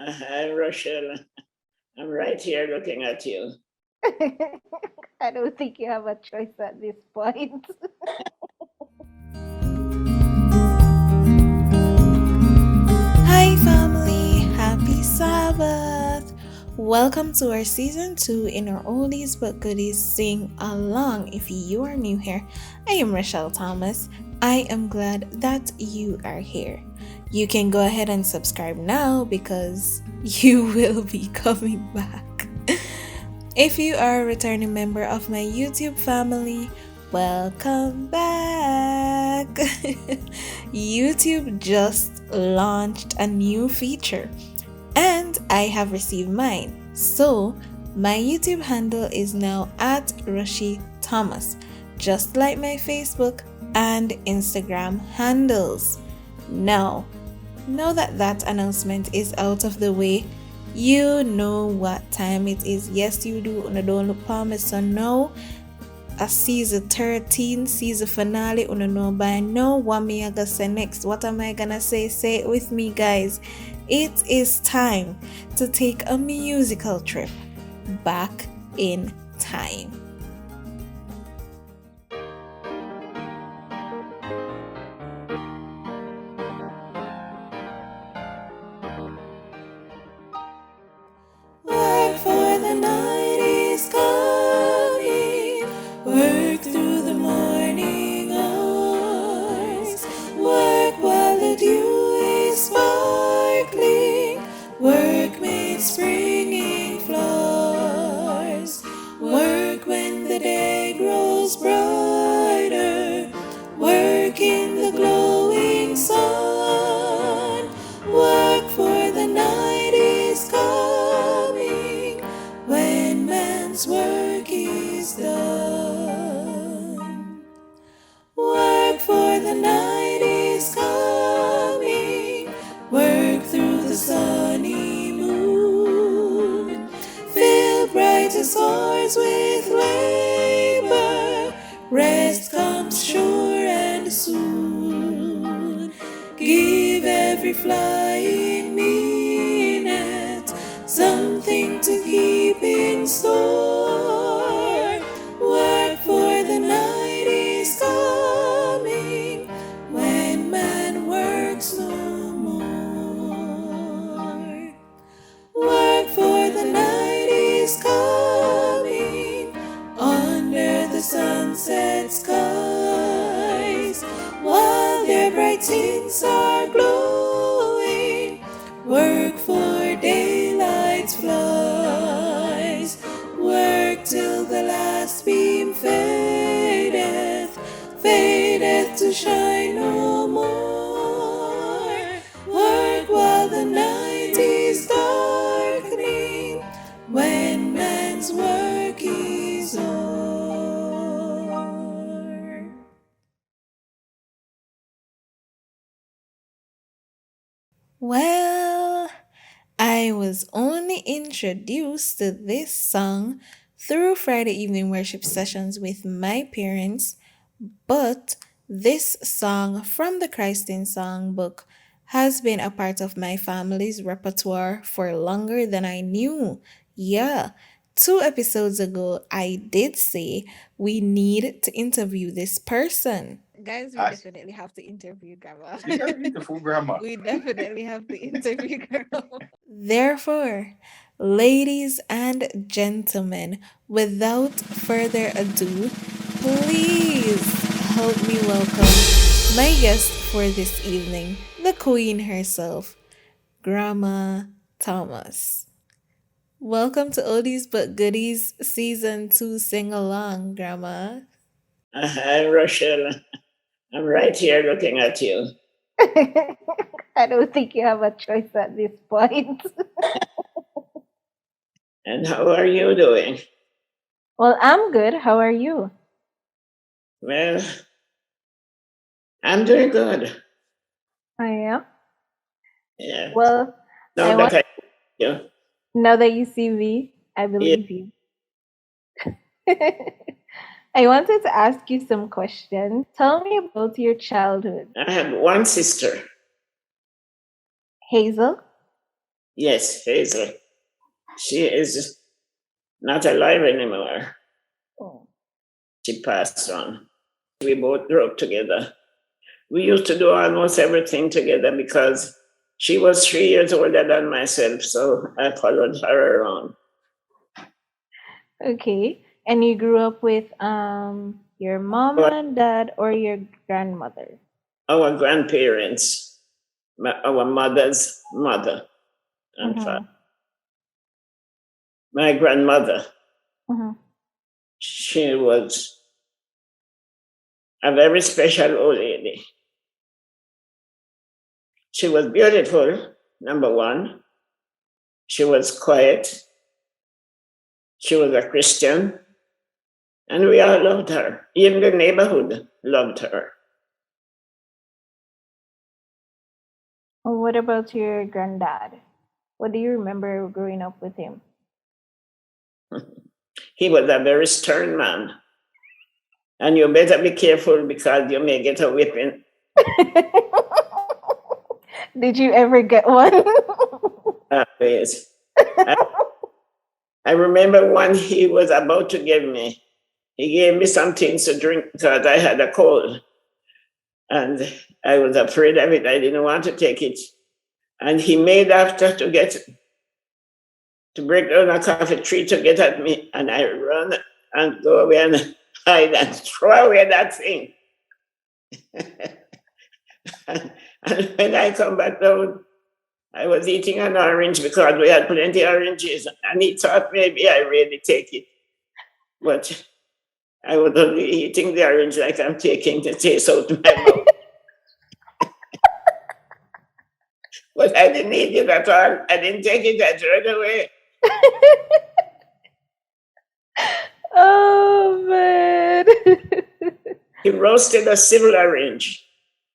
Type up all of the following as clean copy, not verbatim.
Hi, Rochelle. I'm right here looking at you. I don't think you have a choice at this point. Hi, family! Happy Sabbath! Welcome to our season 2 in our Oldies but Goodies Sing Along. If you are new here, I am Rochelle Thomas. I am glad that you are here. You can go ahead and subscribe now because you will be coming back. If you are a returning member of my YouTube family, welcome back! YouTube just launched a new feature and I have received mine. So, my YouTube handle is now at Rochii Thomas, just like my Facebook and Instagram handles. Now that that announcement is out of the way, you know what time it is. Yes, you do. Una don't look palm. So now, a season 13, season finale. Una know by now what me I gonna say next. What am I gonna say? Say it with me, guys. It is time to take a musical trip back in time. Work for the night is coming. Work through the morning hours. Work while the dew is sparkling. Work made springing flowers. Work when the day grows brighter. Work in the glowing sun. Work for the night is coming when man's work is done. Work for the night is coming. Work through the sunny moon. Fill bright as stars with labor. Rest comes sure and soon. Give every flying minute something to keep in store. Work for the night is coming when man works no more. Work for the night is coming under the sunset skies while their bright tints are glowing. Work for daylight's flies. Work till the last beam fadeth, fadeth to shine no more. Work while the night is darkening, when man's work is o'er. Well, I was only introduced to this song through Friday evening worship sessions with my parents, but this song from the Christ in Songbook has been a part of my family's repertoire for longer than I knew. Yeah, 2 episodes ago, I did say we need to interview this person. Guys, we definitely have to interview Grandma. You gotta meet the full grandma. We definitely have to interview Grandma. Therefore, ladies and gentlemen, without further ado, please help me welcome my guest for this evening, the queen herself, Grandma Thomas. Welcome to Oldies but Goodies Season 2 Sing Along, Grandma. Hi, Rochelle. I'm right here looking at you. I don't think you have a choice at this point. And how are you doing? Well, I'm good. How are you? Well, I'm doing good. I am. Yeah. Well, I Now want that you. now that you see me, I Yeah. believe you. I wanted to ask you some questions. Tell me about your childhood. I had one sister. Hazel? Yes, Hazel. She is not alive anymore. Oh. She passed on. We both grew up together. We used to do almost everything together because she was 3 years older than myself, so I followed her around. Okay. And you grew up with your mom Our, and dad or your grandmother? our grandparents, our mother's mother and father. Mm-hmm. My grandmother, Mm-hmm. she was a very special old lady. She was beautiful, number one. She was quiet. She was a Christian. And we all loved her. Even the neighborhood loved her. What about your granddad? What do you remember growing up with him? He was a very stern man. And you better be careful because you may get a whipping. Did you ever get one? Always. I, I remember when he was about to give me, he gave me some things to drink because I had a cold. And I was afraid of it. I didn't want to take it. And he made after to break down a coffee tree to get at me. And I run and go away and hide and throw away that thing. and when I come back down, I was eating an orange because we had plenty of oranges. And he thought maybe I really take it. But I was only eating the orange like I'm taking the taste out of my mouth. But I didn't eat it at all. I didn't take it. I threw it away. Oh man. He roasted a civil orange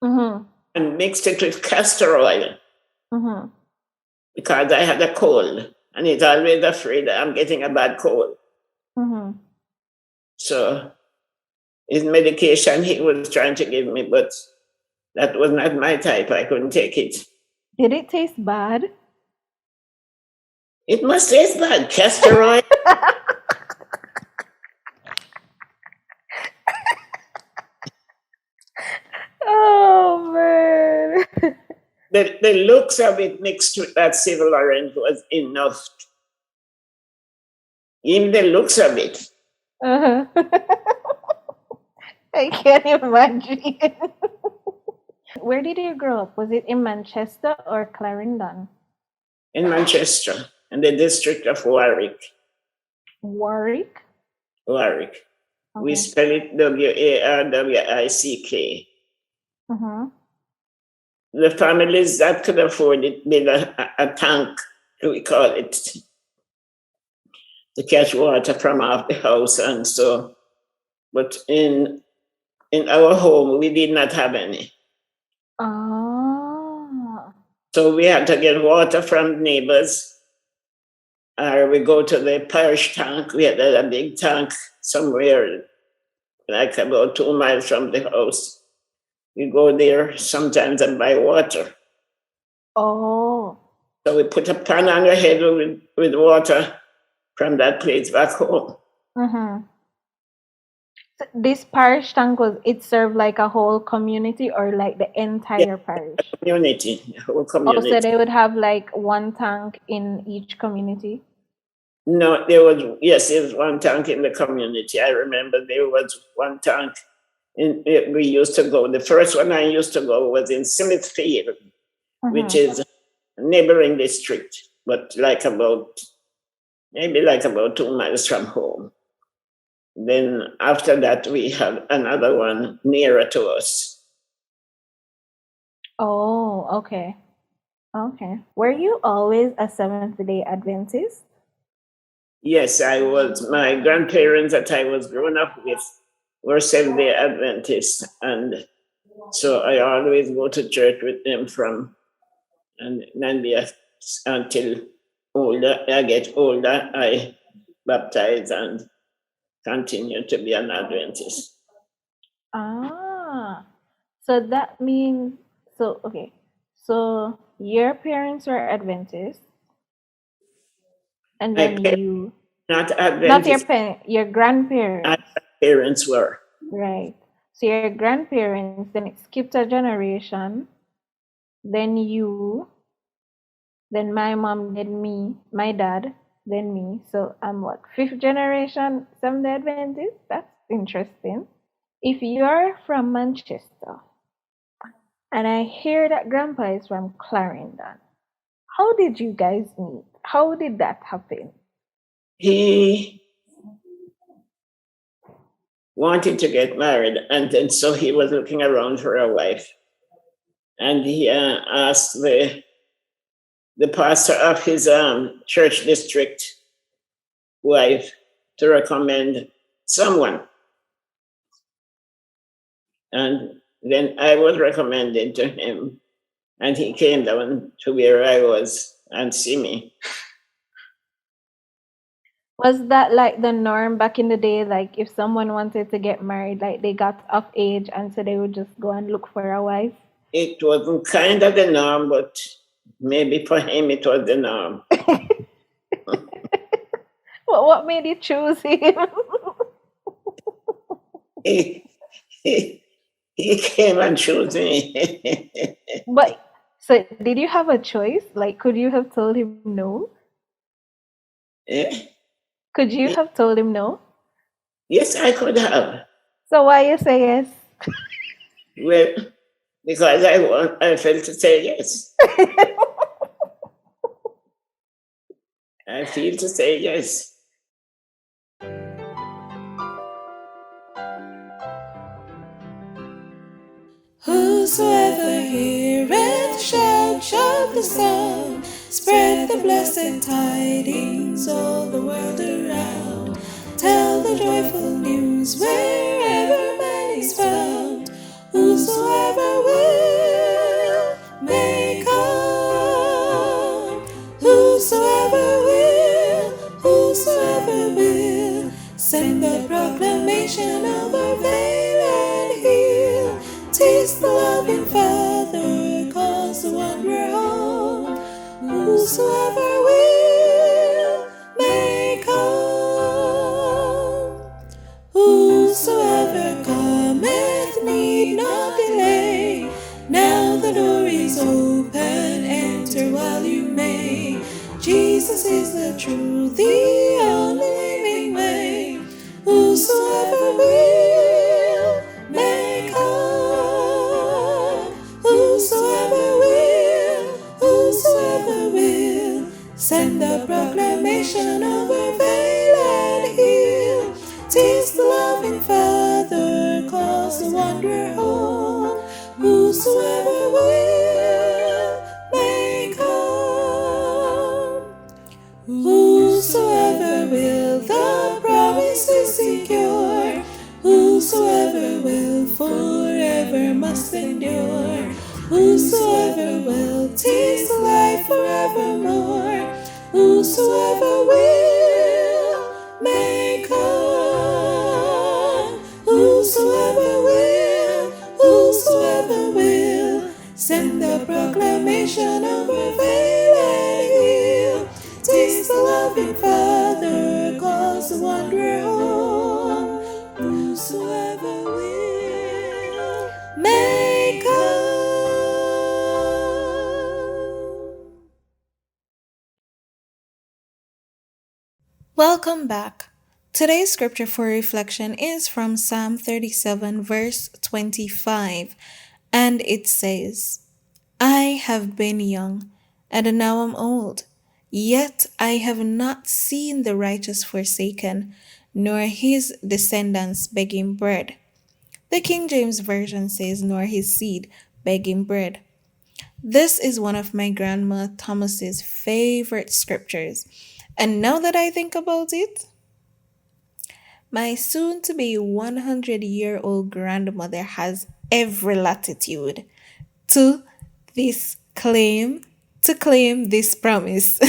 Mm-hmm. and mixed it with castor oil Mm-hmm. because I had a cold. And he's always afraid that I'm getting a bad cold. Mm-hmm. So his medication he was trying to give me, but that was not my type. I couldn't take it. Did it taste bad? It must taste bad. Castor oil. Oh man. The looks of it mixed with that civil orange was enough. Even the looks of it. Uh-huh. I can't imagine. Where did you grow up? Was it in Manchester or Clarendon? In Manchester, in the district of Warwick. Warwick? Warwick. We Okay. spell it Warwick. Mm-hmm. The families that could afford it build a tank, we call it, to catch water from off the house. And so, but in our home, we did not have any. Oh. So we had to get water from neighbors, or we go to the parish tank. We had a big tank somewhere, like about 2 miles from the house. We go there sometimes and buy water. Oh. So we put a pan on your head with water from that place back home. Mm-hmm. So this parish tank it served like a whole community or like the Yeah, entire parish? community, the whole Oh, so community. they would have like one tank in each community? No, there was one tank in the community. I remember there was one tank. We used to go. The first one I used to go was in Smithfield, which Mm-hmm. is a neighboring district, but maybe like about 2 miles from home. Then after that, we had another one nearer to us. Oh, okay. Okay. Were you always a Seventh-day Adventist? Yes, I was. My grandparents that I was growing up with were Seventh-day Adventists, and so I always go to church with them and then until I get older, I baptize and continue to be an Adventist. Ah, so that means okay. So your parents were Adventists, and My then parents you, not not your Adventist. your My grandparents, parents were. right? So your grandparents, then it skipped a generation, then you, then my mom, then me, my dad, then me. So I'm what, fifth generation Seventh Day Adventist? That's interesting. If you're from Manchester and I hear that grandpa is from Clarendon, how did you guys meet? How did that happen? He wanted to get married, and then so he was looking around for a wife, and he asked the pastor of his church district wife to recommend someone, and then I was recommended to him, and he came down to where I was and see me. Was that like the norm back in the day? Like if someone wanted to get married, like they got of age and so they would just go and look for a wife? It wasn't kind of the norm, but maybe for him it was the norm. What made you choose him? He, he, he came and chose me. But so did you have a choice? Like could you have told him no? Eh? Could you have told him no? Yes, I could have. So why you say yes? Well, because I felt to say yes. I feel to say yes. Whosoever heareth shout the song, spread the blessed tidings all the world around. Tell the joyful news wherever man is found. Whosoever will may come. Whosoever will, send the proclamation of our veil and heal. Taste the loving Father, calls the wanderer home. Whosoever will may come. Whosoever cometh need not delay. Now the door is open, enter while you may. Jesus is the truth, the only living way. Whosoever will may come. Whosoever will, send the proclamation of our veil and heal. Tis the loving Father calls the wanderer home. Whosoever will may come. Whosoever will, the promise is secure. Whosoever will, forever must endure. Whosoever will, 'tis life forevermore. Whosoever will may come. Whosoever will, send the proclamation of our veil and heal. 'Tis the loving Father calls the wanderer home. Whosoever will may come. Welcome back. Today's scripture for reflection is from Psalm 37, verse 25, and it says, I have been young, and now am old, yet I have not seen the righteous forsaken, nor his descendants begging bread. The King James Version says, nor his seed begging bread. This is one of my grandma Thomas's favorite scriptures. And now that I think about it, my soon to be 100-year-old grandmother has every latitude to this claim, to claim this promise.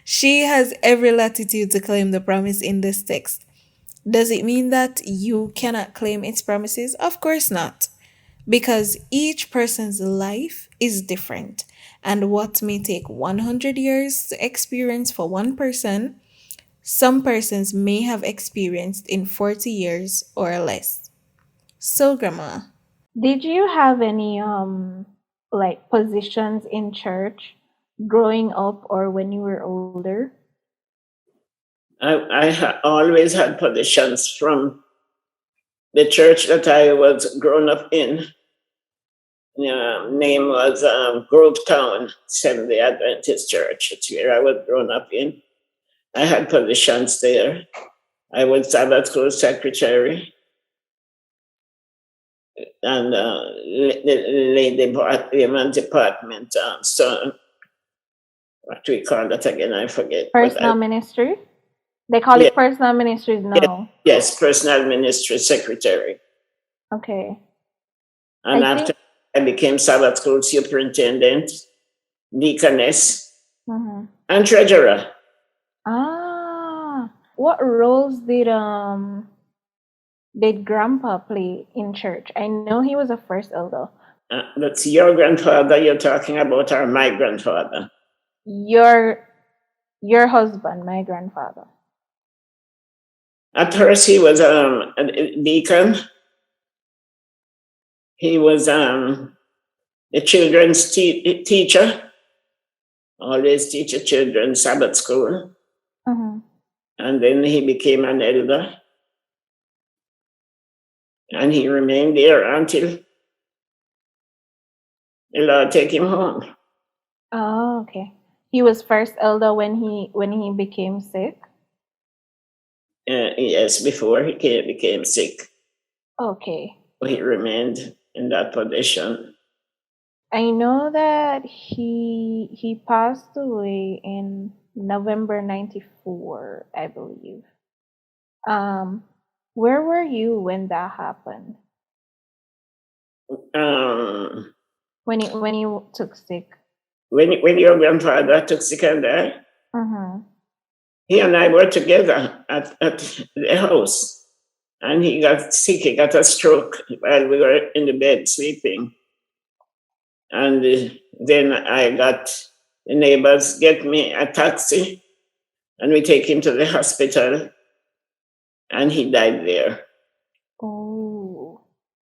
She has every latitude to claim the promise in this text. Does it mean that you cannot claim its promises? Of course not, because each person's life is different and what may take 100 years to experience for one person, some persons may have experienced in 40 years or less. So, Grandma, Did you have any like positions in church growing up or when you were older? I always had positions from the church that I was grown up in. Name was Grove Town Seventh-day Adventist Church. It's where I was grown up in. I had positions there. I was Sabbath school secretary and the layman department. So what do we call that again? I forget. Personal ministry? They call Yeah, it personal ministries now. yes, personal ministry secretary. Okay. And I after think I became Sabbath school superintendent, deaconess, mhm. and treasurer. What roles did grandpa play in church? I know he was a first elder. That's your grandfather you're talking about, or my grandfather? Your husband, my grandfather. At first, he was a deacon. He was the children's teacher, always teach the children Sabbath school. Mm-hmm. And then he became an elder. And he remained there until the Lord take him home. Oh, okay. He was first elder when he became sick. Yes, before he became sick, Okay. he remained in that position. I know that he passed away in November 94, I believe. Where were you when that happened? Um, When you took sick? when your grandfather took sick and died, Mm-hmm. he and I were together at the house. And he got sick, he got a stroke while we were in the bed sleeping. And then I got the neighbors get me a taxi and we take him to the hospital and he died there. Oh.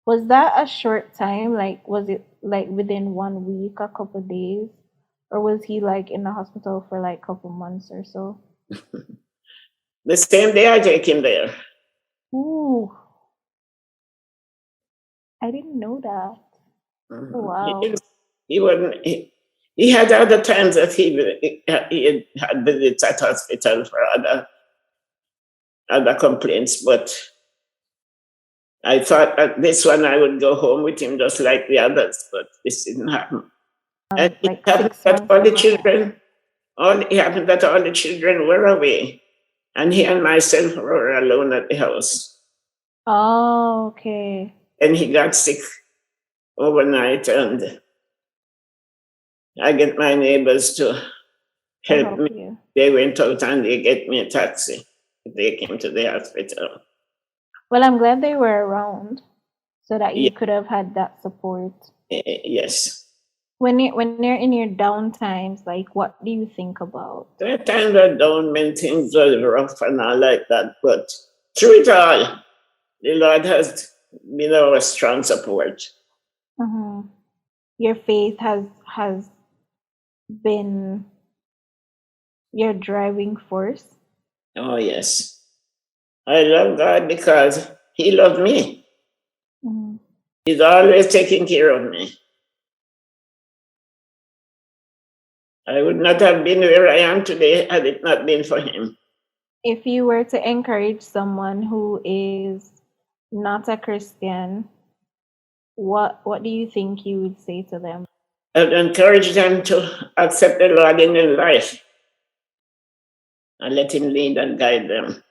Was that a short time? Like, was it like within 1 week, a couple days? Or was he like in the hospital for like a couple months or so? The same day I take him there. Ooh. I didn't know that. Wow. He wasn't. He had other times that he had visits at hospital for other complaints, but I thought that this one I would go home with him just like the others, but this didn't happen. And it Like happened 6 months that all the before. children, it happened that all the children were away, and he and myself were alone at the house. Oh, okay. And he got sick overnight, and I get my neighbors to help me. You. They went out and they get me a taxi. They came to the hospital. Well, I'm glad they were around so that you Yeah, could have had that support. yes. When you're in your down times, like what do you think about? There are times that down when things are rough and all like that, but through it all, the Lord has been our strong support. Mm-hmm. Your faith has been your driving force. Oh, yes. I love God because He loved me. Mm-hmm. He's always taking care of me. I would not have been where I am today had it not been for Him. If you were to encourage someone who is not a Christian, what do you think you would say to them? I'd encourage them to accept the Lord in their life and let Him lead and guide them.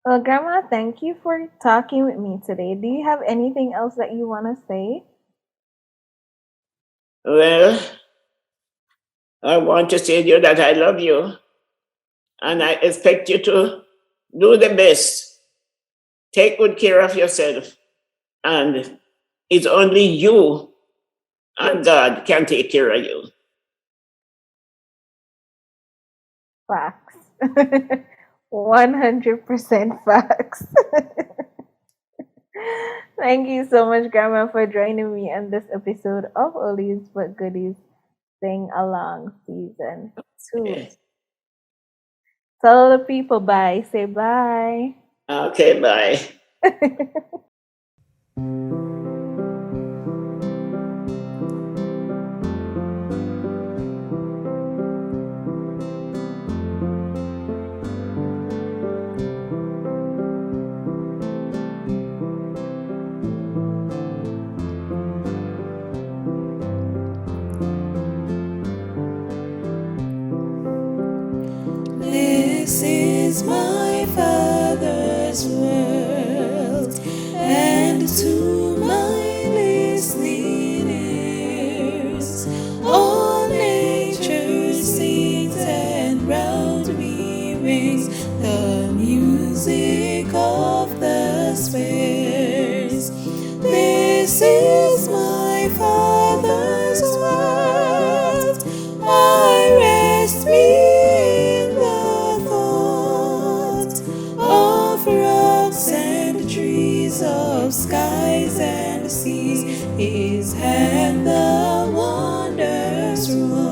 Well, Grandma, thank you for talking with me today. Do you have anything else that you want to say? Well, I want to say to you that I love you and I expect you to do the best. Take good care of yourself. And it's only you and God can take care of you. Facts. 100% facts. Thank you so much, Grandma, for joining me on this episode of Oldies but Goodies Sing Along Season 2. Yes. Tell the people bye. Say bye. Okay, bye. This is my Father's world, and to my listening ears, all nature sings and round me rings the music of the spheres. This is my Father's world. I rest me in the thought of rocks and trees, of skies and seas. His hand the wonders wrought.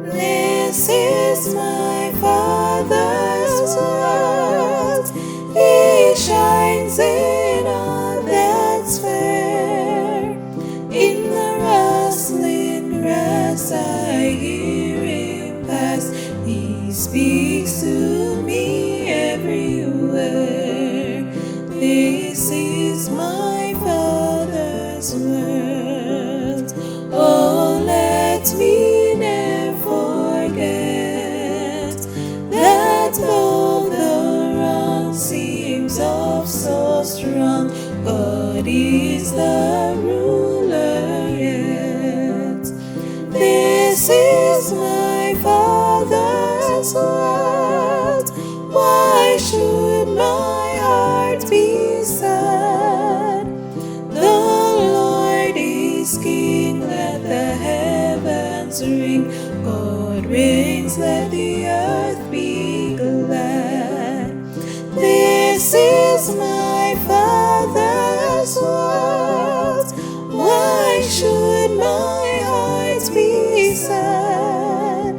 This is my Father's world. He shines in all that's fair. In the rustling grass I hear him pass. He speaks to me everywhere. This is my Father's world. Oh, let me never forget that though the wrong seems of so strong, God is the ruler yet. This is my Father's world. Why should my heart be sad? The Lord is King, let the heavens ring. God reigns, let the earth be glad. This is my Father's world. Why should my heart be sad?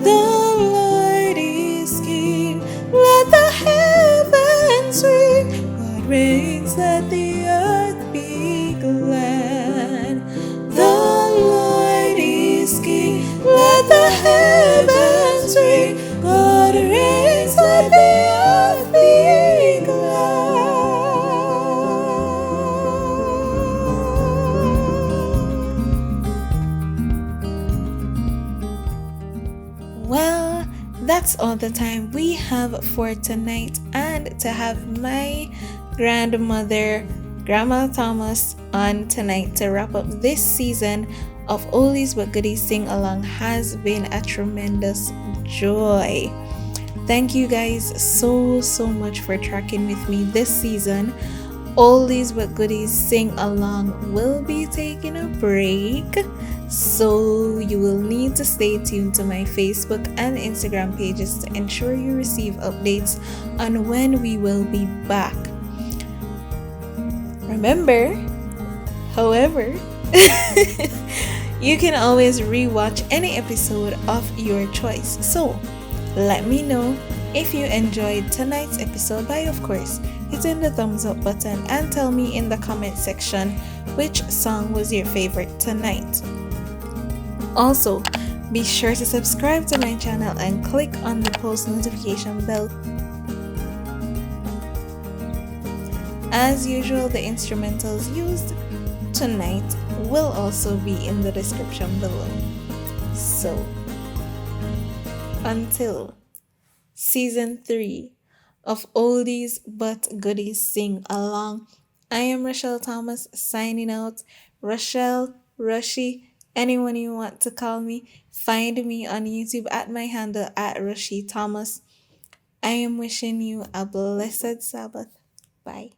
The Lord is King, let the heavens ring. God reigns, let the earth be glad. The Lord is King, let the heavens ring. God reigns, let the earth be glad. Well, that's all the time we have for tonight, and to have my grandmother, Grandma Thomas, on tonight to wrap up this season of Oldies but Goodies Sing Along has been a tremendous joy. Thank you guys so much for tracking with me this season. Oldies but Goodies Sing Along will be taking a break, so you will need to stay tuned to my Facebook and Instagram pages to ensure you receive updates on when we will be back. Remember, however, you can always rewatch any episode of your choice. So let me know if you enjoyed tonight's episode by, of course, hitting the thumbs up button, and tell me in the comment section which song was your favorite tonight. Also, be sure to subscribe to my channel and click on the post notification bell. As usual, the instrumentals used tonight will also be in the description below. So, until Season 3 of Oldies but Goodies Sing Along, I am Rochelle Thomas signing out. Rochelle, Rochii, anyone you want to call me, find me on YouTube at my handle at Rochii Thomas. I am wishing you a blessed Sabbath. Bye.